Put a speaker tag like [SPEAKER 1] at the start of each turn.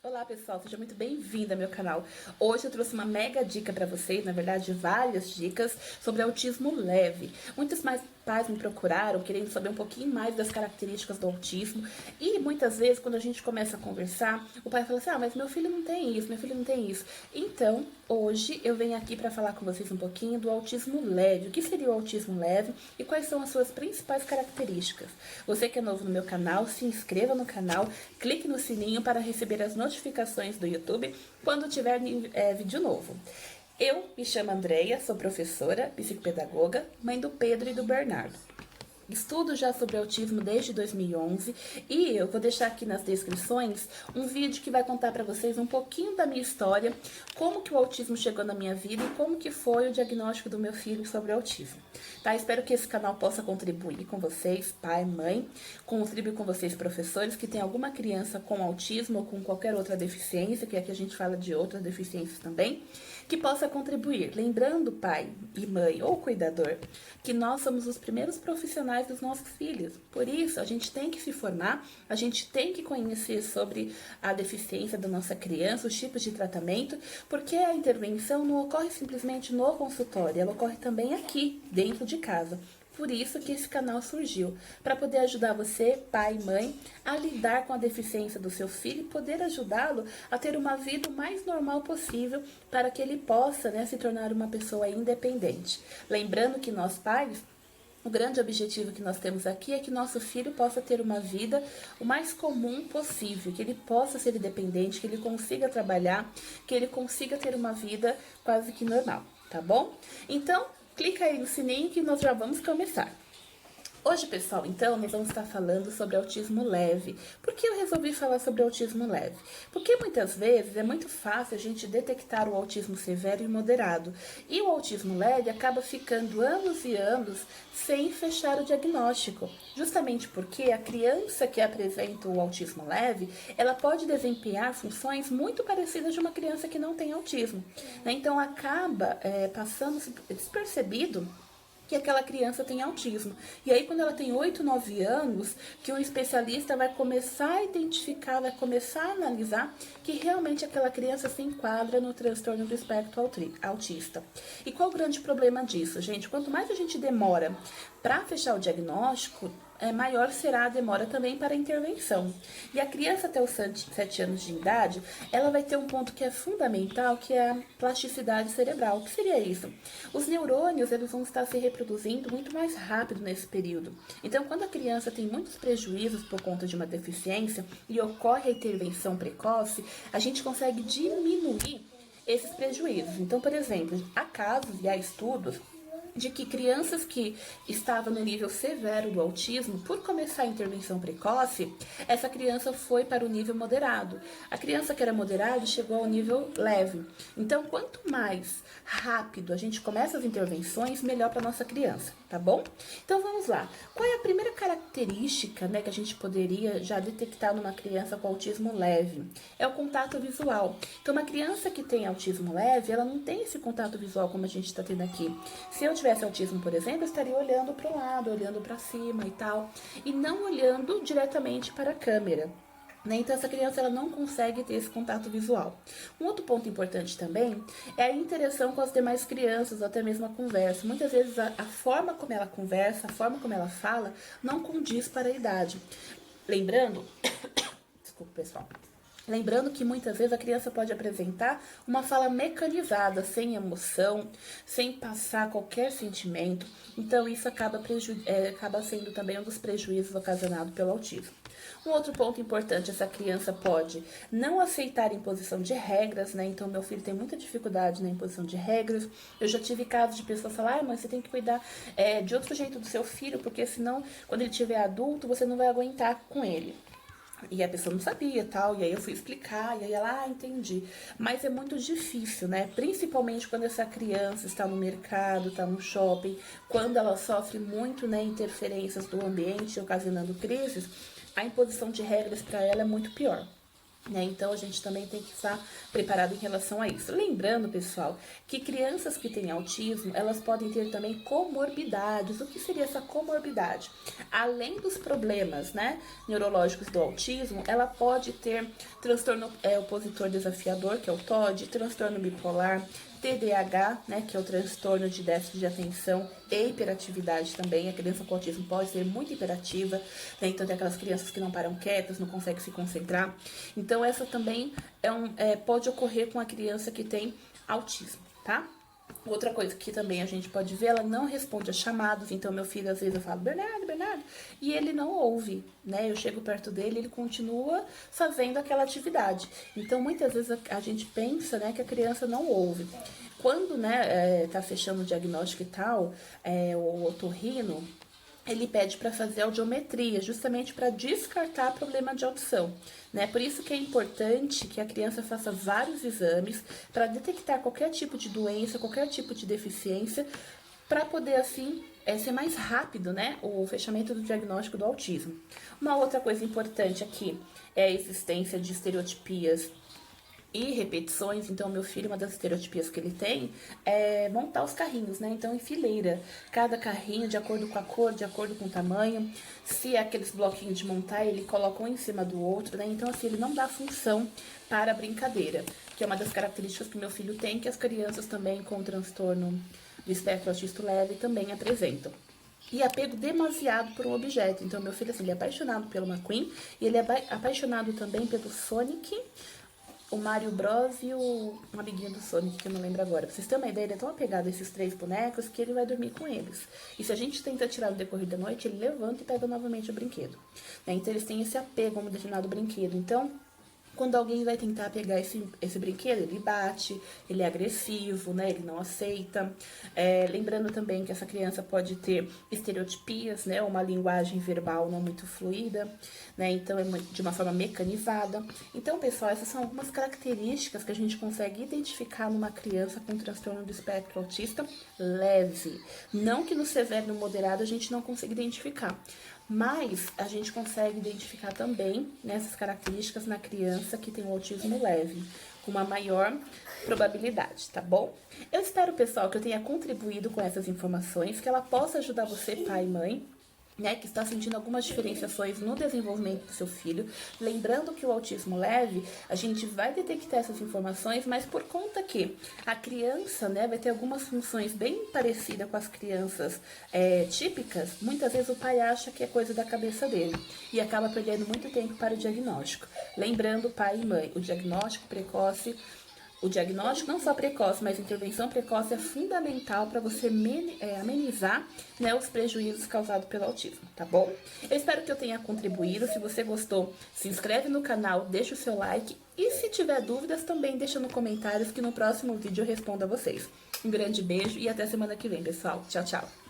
[SPEAKER 1] Olá pessoal, seja muito bem-vindo ao meu canal. Hoje eu trouxe uma mega dica para vocês, na verdade várias dicas sobre autismo leve. Muitos mais pais me procuraram querendo saber um pouquinho mais das características do autismo e muitas vezes quando a gente começa a conversar, o pai fala assim, mas meu filho não tem isso, meu filho não tem isso. Então, hoje eu venho aqui para falar com vocês um pouquinho do autismo leve. O que seria o autismo leve e quais são as suas principais características. Você que é novo no meu canal, se inscreva no canal, clique no sininho para receber as notificações do YouTube quando tiver vídeo novo. Eu me chamo Andreia, sou professora, psicopedagoga, mãe do Pedro e do Bernardo. Estudo já sobre autismo desde 2011 e eu vou deixar aqui nas descrições um vídeo que vai contar para vocês um pouquinho da minha história, como que o autismo chegou na minha vida e como que foi o diagnóstico do meu filho sobre autismo. Tá? Espero que esse canal possa contribuir com vocês, pai, mãe, contribuir com vocês, professores, que tem alguma criança com autismo ou com qualquer outra deficiência, que aqui a gente fala de outras deficiências também, que possa contribuir. Lembrando, pai e mãe ou cuidador, que nós somos os primeiros profissionais dos nossos filhos. Por isso, a gente tem que se formar, a gente tem que conhecer sobre a deficiência da nossa criança, os tipos de tratamento, porque a intervenção não ocorre simplesmente no consultório, ela ocorre também aqui, dentro de casa. Por isso que esse canal surgiu, para poder ajudar você, pai e mãe, a lidar com a deficiência do seu filho e poder ajudá-lo a ter uma vida o mais normal possível para que ele possa, se tornar uma pessoa independente. Lembrando que nós pais, o grande objetivo que nós temos aqui é que nosso filho possa ter uma vida o mais comum possível, que ele possa ser independente, que ele consiga trabalhar, que ele consiga ter uma vida quase que normal, tá bom? Então, clica aí no sininho que nós já vamos começar. Hoje, pessoal, então, nós vamos estar falando sobre autismo leve. Por que eu resolvi falar sobre autismo leve? Porque muitas vezes é muito fácil a gente detectar o autismo severo e moderado. E o autismo leve acaba ficando anos e anos sem fechar o diagnóstico. Justamente porque a criança que apresenta o autismo leve, ela pode desempenhar funções muito parecidas de uma criança que não tem autismo. Então, acaba passando despercebido que aquela criança tem autismo. E aí, quando ela tem 8, 9 anos, que um especialista vai começar a identificar, vai começar a analisar que realmente aquela criança se enquadra no transtorno do espectro autista. E qual o grande problema disso, gente? Quanto mais a gente demora para fechar o diagnóstico, maior será a demora também para a intervenção. E a criança até os 7 anos de idade, ela vai ter um ponto que é fundamental, que é a plasticidade cerebral. O que seria isso? Os neurônios, eles vão estar se reproduzindo muito mais rápido nesse período. Então, quando a criança tem muitos prejuízos por conta de uma deficiência e ocorre a intervenção precoce, a gente consegue diminuir esses prejuízos. Então, por exemplo, há casos e há estudos de que crianças que estavam no nível severo do autismo, por começar a intervenção precoce, essa criança foi para o nível moderado. A criança que era moderado chegou ao nível leve. Então, quanto mais rápido a gente começa as intervenções, melhor para nossa criança, tá bom? Então, vamos lá. Qual é a primeira característica, que a gente poderia já detectar numa criança com autismo leve? É o contato visual. Então, uma criança que tem autismo leve, ela não tem esse contato visual como a gente está tendo aqui. Se eu tivesse autismo, por exemplo, eu estaria olhando para o lado, olhando para cima e tal, e não olhando diretamente para a câmera. Então, essa criança ela não consegue ter esse contato visual. Um outro ponto importante também é a interação com as demais crianças, ou até mesmo a conversa. Muitas vezes a forma como ela conversa, a forma como ela fala, não condiz para a idade. Lembrando, desculpa pessoal, lembrando que muitas vezes a criança pode apresentar uma fala mecanizada, sem emoção, sem passar qualquer sentimento. Então, isso acaba sendo também um dos prejuízos ocasionados pelo autismo. Um outro ponto importante, essa criança pode não aceitar a imposição de regras, Então, meu filho tem muita dificuldade na imposição de regras. Eu já tive casos de pessoas falar, mãe, você tem que cuidar de outro jeito do seu filho, porque senão, quando ele tiver adulto, você não vai aguentar com ele. E a pessoa não sabia, tal, e aí eu fui explicar, e aí ela, entendi. Mas é muito difícil, Principalmente quando essa criança está no mercado, está no shopping, quando ela sofre muito, interferências do ambiente, ocasionando crises, a imposição de regras para ela é muito pior. né? Então, a gente também tem que estar preparado em relação a isso. Lembrando, pessoal, que crianças que têm autismo, elas podem ter também comorbidades. O que seria essa comorbidade? Além dos problemas, né, neurológicos do autismo, ela pode ter transtorno opositor desafiador, que é o TOD, transtorno bipolar, TDAH, né, que é o transtorno de déficit de atenção e hiperatividade também. A criança com autismo pode ser muito hiperativa, né, então tem aquelas crianças que não param quietas, não conseguem se concentrar. Então essa também pode ocorrer com a criança que tem autismo, tá? Outra coisa que também a gente pode ver, ela não responde a chamados. Então, meu filho, às vezes, eu falo, Bernardo, Bernardo, e ele não ouve, né? Eu chego perto dele, ele continua fazendo aquela atividade. Então, muitas vezes a gente pensa, né, que a criança não ouve. Quando, né, tá fechando o diagnóstico e tal, o otorrino, ele pede para fazer audiometria, justamente para descartar problema de audição, né? Por isso que é importante que a criança faça vários exames para detectar qualquer tipo de doença, qualquer tipo de deficiência, para poder, assim, ser mais rápido, né, o fechamento do diagnóstico do autismo. Uma outra coisa importante aqui é a existência de estereotipias e repetições. Então, meu filho, uma das estereotipias que ele tem é montar os carrinhos, né? Então, em fileira, cada carrinho de acordo com a cor, de acordo com o tamanho. Se é aqueles bloquinhos de montar, ele coloca um em cima do outro, né? Então, assim, ele não dá função para a brincadeira, que é uma das características que meu filho tem, que as crianças também com transtorno do espectro autista leve também apresentam. E apego demasiado por um objeto. Então, meu filho, assim, ele é apaixonado pelo McQueen e ele é apaixonado também pelo Sonic, o Mario Bros e um amiguinho do Sonic, que eu não lembro agora. Pra vocês terem uma ideia, ele é tão apegado a esses 3 bonecos que ele vai dormir com eles. E se a gente tenta tirar no decorrer da noite, ele levanta e pega novamente o brinquedo, né? Então, eles têm esse apego a um determinado brinquedo. Então, quando alguém vai tentar pegar esse brinquedo, ele bate, ele é agressivo, né? Ele não aceita. Lembrando também que essa criança pode ter estereotipias, né? Uma linguagem verbal não muito fluida, né? Então, é de uma forma mecanizada. Então, pessoal, essas são algumas características que a gente consegue identificar numa criança com transtorno do espectro autista leve. Não que no severo e no moderado a gente não consiga identificar. Mas a gente consegue identificar também nessas características na criança que tem o autismo leve, com uma maior probabilidade, tá bom? Eu espero, pessoal, que eu tenha contribuído com essas informações, que ela possa ajudar você, pai e mãe, né, que está sentindo algumas diferenciações no desenvolvimento do seu filho. Lembrando que o autismo leve, a gente vai detectar essas informações, mas por conta que a criança, né, vai ter algumas funções bem parecidas com as crianças típicas, muitas vezes o pai acha que é coisa da cabeça dele e acaba perdendo muito tempo para o diagnóstico. Lembrando, pai e mãe, o diagnóstico precoce, o diagnóstico, não só precoce, mas intervenção precoce é fundamental para você amenizar, né, os prejuízos causados pelo autismo, tá bom? Eu espero que eu tenha contribuído. Se você gostou, se inscreve no canal, deixa o seu like e se tiver dúvidas também deixa nos comentários que no próximo vídeo eu respondo a vocês. Um grande beijo e até semana que vem, pessoal. Tchau, tchau!